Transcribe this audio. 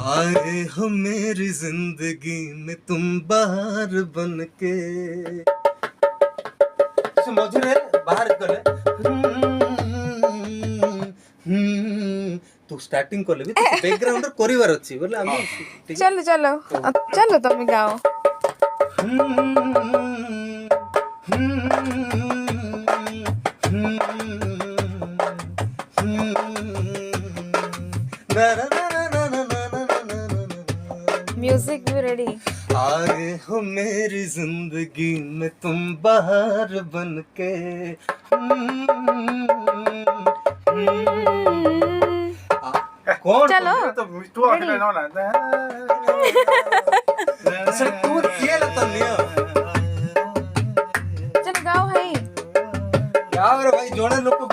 आए हो मेरी जिंदगी में तुम बाहर बन के से मझे बाहर कले तू स्टार्टिंग कर लेबी तो बैकग्राउंड रे करिवार अछि बोले हम चलो चलो चलो तुम गाओ। म्यूजिक भी रेडी। आए हो मेरी जिंदगी में तुम बाहर बन के कौन चलो तो तू आके ना ना अच्छा तू किया तो लियो चलो गाओ भाई। यार भाई जोड़े लोग को